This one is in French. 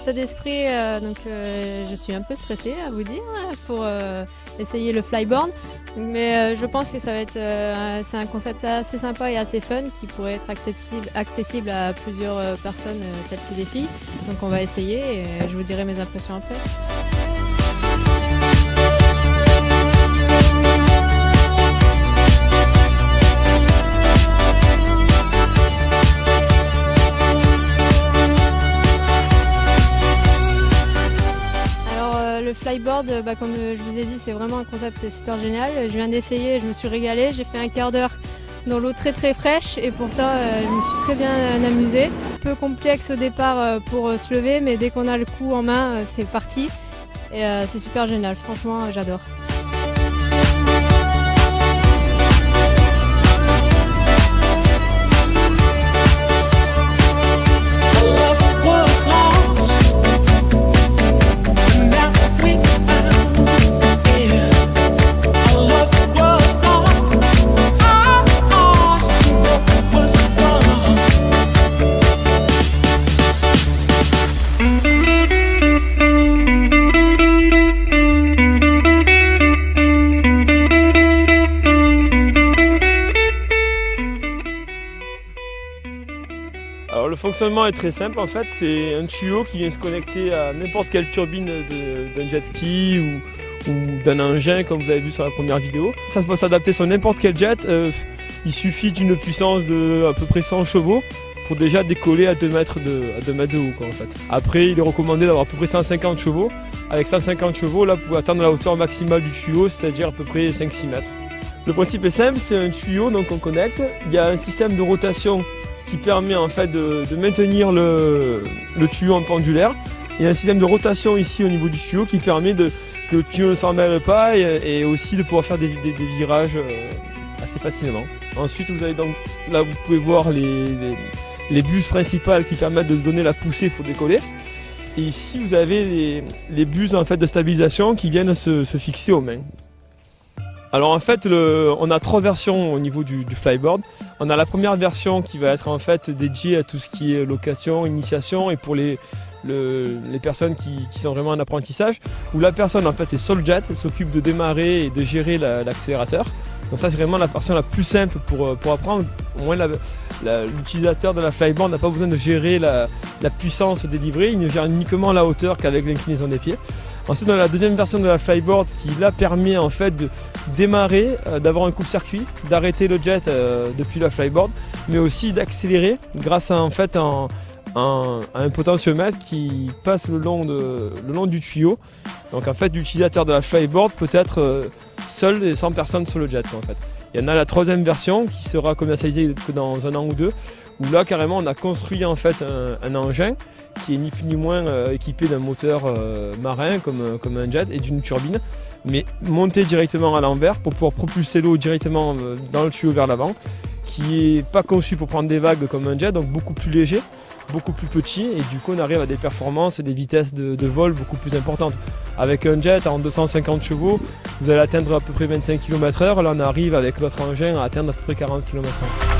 État d'esprit, je suis un peu stressée à vous dire pour essayer le flyboard, mais je pense que ça va être c'est un concept assez sympa et assez fun qui pourrait être accessible à plusieurs personnes telles que des filles. Donc on va essayer et je vous dirai mes impressions après. Le flyboard, comme je vous ai dit, c'est vraiment un concept super génial. Je viens d'essayer, je me suis régalée, j'ai fait un quart d'heure dans l'eau très fraîche et pourtant je me suis très bien amusée. Un peu complexe au départ pour se lever, mais dès qu'on a le coup en main, c'est parti. Et c'est super génial, franchement j'adore. Alors le fonctionnement est très simple en fait, c'est un tuyau qui vient se connecter à n'importe quelle turbine d'un jet ski ou d'un engin comme vous avez vu sur la première vidéo. Ça peut s'adapter sur n'importe quel jet, il suffit d'une puissance de à peu près 100 chevaux pour déjà décoller à 2 mètres de haut quoi, en fait. Après il est recommandé d'avoir à peu près 150 chevaux. Avec 150 chevaux là vous pouvez atteindre la hauteur maximale du tuyau, c'est-à-dire à peu près 5-6 mètres. Le principe est simple, c'est un tuyau donc on connecte, il y a un système de rotation qui permet en fait de maintenir le tuyau en pendulaire. Il y a un système de rotation ici au niveau du tuyau qui permet que le tuyau ne s'en mêle pas et aussi de pouvoir faire des virages assez facilement. Ensuite vous avez donc là vous pouvez voir les buses principales qui permettent de donner la poussée pour décoller. Et ici vous avez les buses en fait de stabilisation qui viennent se fixer aux mains. Alors en fait, on a 3 versions au niveau du flyboard. On a la première version qui va être en fait dédiée à tout ce qui est location, initiation et pour les personnes qui sont vraiment en apprentissage, où la personne en fait est sur le jet, s'occupe de démarrer et de gérer l'accélérateur. Donc ça c'est vraiment la version la plus simple pour apprendre. Au moins l'utilisateur de la flyboard n'a pas besoin de gérer la puissance délivrée, il ne gère uniquement la hauteur qu'avec l'inclinaison des pieds. Ensuite on a la deuxième version de la flyboard qui là permet en fait de démarrer, d'avoir un coupe-circuit, d'arrêter le jet depuis la flyboard, mais aussi d'accélérer grâce à en fait un potentiomètre qui passe le long du tuyau. Donc en fait l'utilisateur de la flyboard peut être seul et sans personne sur le jet quoi, en fait. Il y en a la 3e version qui sera commercialisée que dans 1 an ou 2, où là carrément on a construit en fait un engin qui est ni plus ni moins équipé d'un moteur marin comme un jet et d'une turbine, mais monté directement à l'envers pour pouvoir propulser l'eau directement dans le tuyau vers l'avant, qui n'est pas conçu pour prendre des vagues comme un jet, donc beaucoup plus léger, beaucoup plus petit, et du coup on arrive à des performances et des vitesses de vol beaucoup plus importantes. Avec un jet en 250 chevaux, vous allez atteindre à peu près 25 km/h, là on arrive avec l'autre engin à atteindre à peu près 40 km/h.